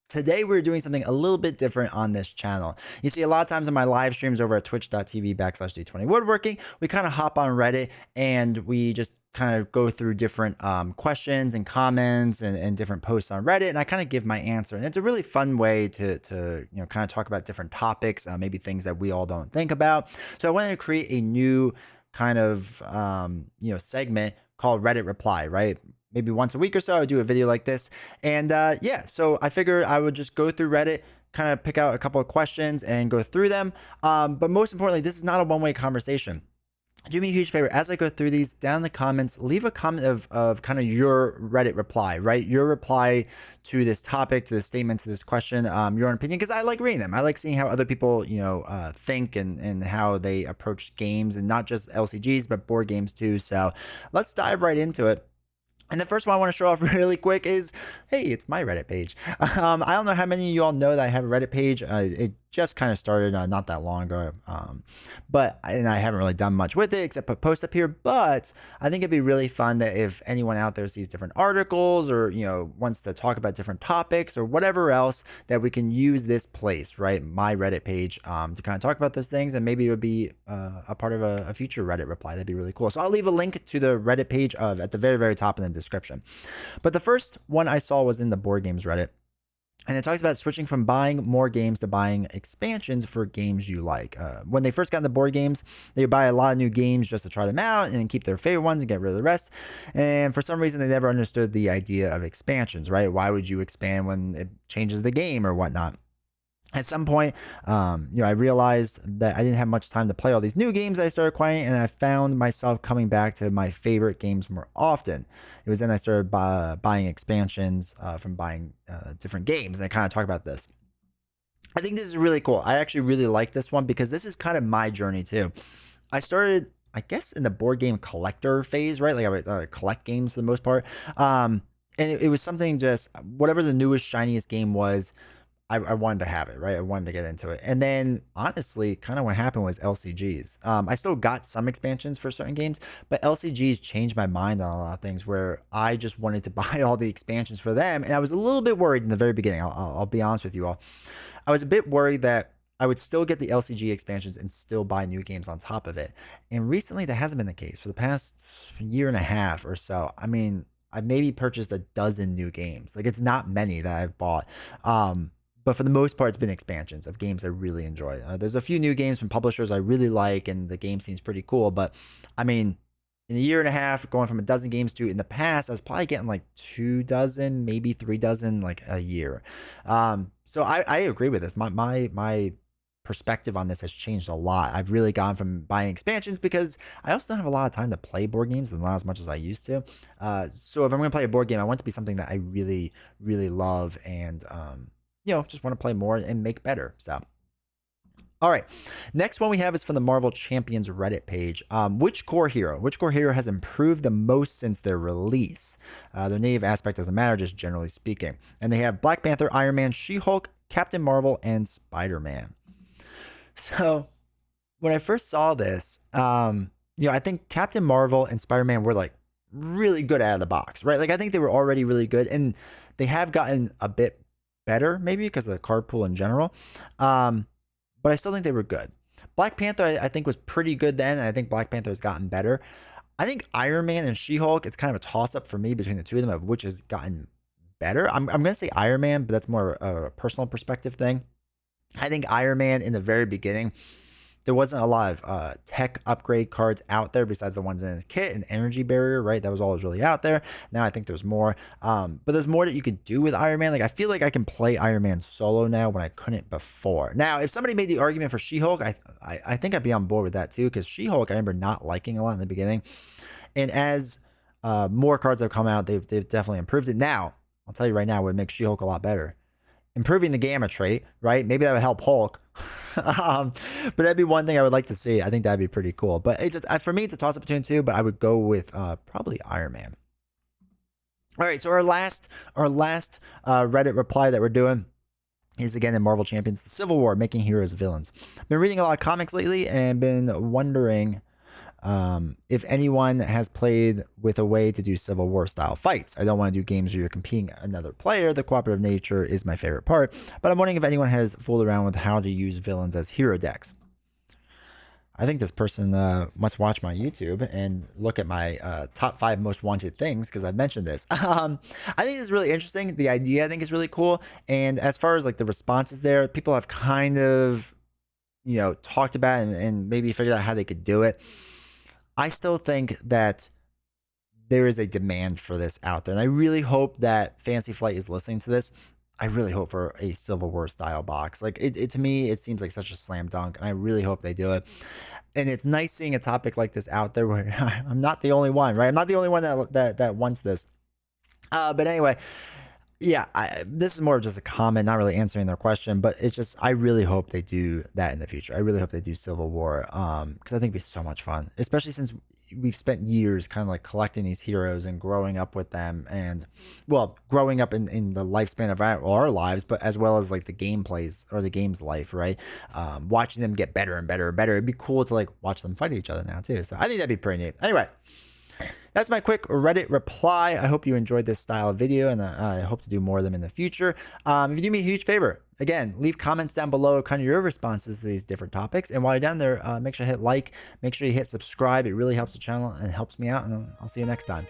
Today, we're doing something a little bit different on this channel. You see, a lot of times in my live streams over at twitch.tv/D20 Woodworking, we kind of hop on Reddit and we just kind of go through different questions and comments and different posts on Reddit, and I kind of give my answer. And it's a really fun way to kind of talk about different topics, maybe things that we all don't think about. So I wanted to create a new kind of segment called Reddit Reply, right? Maybe once a week or so, I would do a video like this. And yeah, so I figured I would just go through Reddit, kind of pick out a couple of questions and go through them. But most importantly, this is not a one-way conversation. Do me a huge favor, as I go through these, down in the comments, leave a comment of kind of your Reddit reply, right? Your reply to this topic, to this statement, to this question, your own opinion, because I like reading them. I like seeing how other people, think and how they approach games, and not just LCGs, but board games too. So let's dive right into it. And the first one I want to show off really quick is, hey, it's my Reddit page. I don't know how many of you all know that I have a Reddit page. It just kind of started not that long ago, and I haven't really done much with it except put posts up here. But I think it'd be really fun that if anyone out there sees different articles or wants to talk about different topics or whatever else, that we can use this place, right, my Reddit page, to kind of talk about those things, and maybe it would be a part of a future Reddit reply. That'd be really cool. So I'll leave a link to the Reddit page at the very, very top in the description. But the first one I saw was in the board games Reddit. And it talks about switching from buying more games to buying expansions for games you like. When they first got into board games, they would buy a lot of new games just to try them out and keep their favorite ones and get rid of the rest. And for some reason, they never understood the idea of expansions, right? Why would you expand when it changes the game or whatnot? At some point, I realized that I didn't have much time to play all these new games I started acquiring, and I found myself coming back to my favorite games more often. It was then I started buying expansions from buying different games, and I kind of talk about this. I think this is really cool. I actually really like this one because this is kind of my journey too. I started, I guess, in the board game collector phase, right? Like I would collect games for the most part. And it was something, just whatever the newest, shiniest game was, I wanted to have it, right? I wanted to get into it. And then honestly, kind of what happened was LCGs. I still got some expansions for certain games, but LCGs changed my mind on a lot of things where I just wanted to buy all the expansions for them. And I was a little bit worried in the very beginning. I'll be honest with you all. I was a bit worried that I would still get the LCG expansions and still buy new games on top of it. And recently that hasn't been the case. For the past year and a half or so, I mean, I've maybe purchased a dozen new games. Like, it's not many that I've bought. But for the most part, it's been expansions of games I really enjoy. There's a few new games from publishers I really like, and the game seems pretty cool. But I mean, in a year and a half, going from a dozen games to, in the past, I was probably getting like 2 dozen, maybe 3 dozen, like a year. So I agree with this. My perspective on this has changed a lot. I've really gone from buying expansions because I also don't have a lot of time to play board games, and not as much as I used to. So if I'm going to play a board game, I want it to be something that I really, really love, and just want to play more and make better. So, all right. Next one we have is from the Marvel Champions Reddit page. Which core hero has improved the most since their release? Their native aspect doesn't matter, just generally speaking. And they have Black Panther, Iron Man, She-Hulk, Captain Marvel, and Spider-Man. So when I first saw this, I think Captain Marvel and Spider-Man were like really good out of the box, right? Like, I think they were already really good, and they have gotten a bit better, maybe because of the card pool in general. But I still think they were good. Black Panther, I think, was pretty good then, and I think Black Panther has gotten better. I think Iron Man and She-Hulk, it's kind of a toss-up for me between the two of them, of which has gotten better. I'm going to say Iron Man, but that's more a personal perspective thing. I think Iron Man, in the very beginning, there wasn't a lot of tech upgrade cards out there besides the ones in his kit and energy barrier, right? That was all that was really out there. Now I think there's more, but there's more that you could do with Iron Man. Like, I feel like I can play Iron Man solo now when I couldn't before. Now, if somebody made the argument for She-Hulk, I think I'd be on board with that too, because She-Hulk I remember not liking a lot in the beginning, and as more cards have come out, they've definitely improved it. Now, I'll tell you right now, what makes She-Hulk a lot better: improving the gamma trait, right? Maybe that would help Hulk. But that'd be one thing I would like to see. I think that'd be pretty cool. But for me, it's a toss-up between two, but I would go with probably Iron Man. All right, so our last Reddit reply that we're doing is again in Marvel Champions, the Civil War, making heroes villains. Been reading a lot of comics lately and been wondering If anyone has played with a way to do Civil War style fights, I don't want to do games where you're competing another player. The cooperative nature is my favorite part, but I'm wondering if anyone has fooled around with how to use villains as hero decks. I think this person must watch my YouTube and look at my top 5 most wanted things, because I've mentioned this. I think it's really interesting. The idea I think is really cool. And as far as like the responses there, people have kind of, talked about it and maybe figured out how they could do it. I still think that there is a demand for this out there. And I really hope that Fantasy Flight is listening to this. I really hope for a Civil War style box. Like it to me, it seems like such a slam dunk, and I really hope they do it. And it's nice seeing a topic like this out there where I'm not the only one, right? I'm not the only one that wants this. But anyway, yeah, this is more of just a comment, not really answering their question, but it's just, I really hope they do that in the future. I really hope they do Civil War, because I think it'd be so much fun, especially since we've spent years kind of like collecting these heroes and growing up with them, and well, growing up in the lifespan of our lives, but as well as like the gameplays or the game's life, right? Watching them get better and better and better. It'd be cool to like watch them fight each other now too. So I think that'd be pretty neat. Anyway, that's my quick Reddit reply. I hope you enjoyed this style of video, and I hope to do more of them in the future. If you do me a huge favor, again, leave comments down below, kind of your responses to these different topics. And while you're down there, make sure you hit like, make sure you hit subscribe. It really helps the channel and helps me out. And I'll see you next time.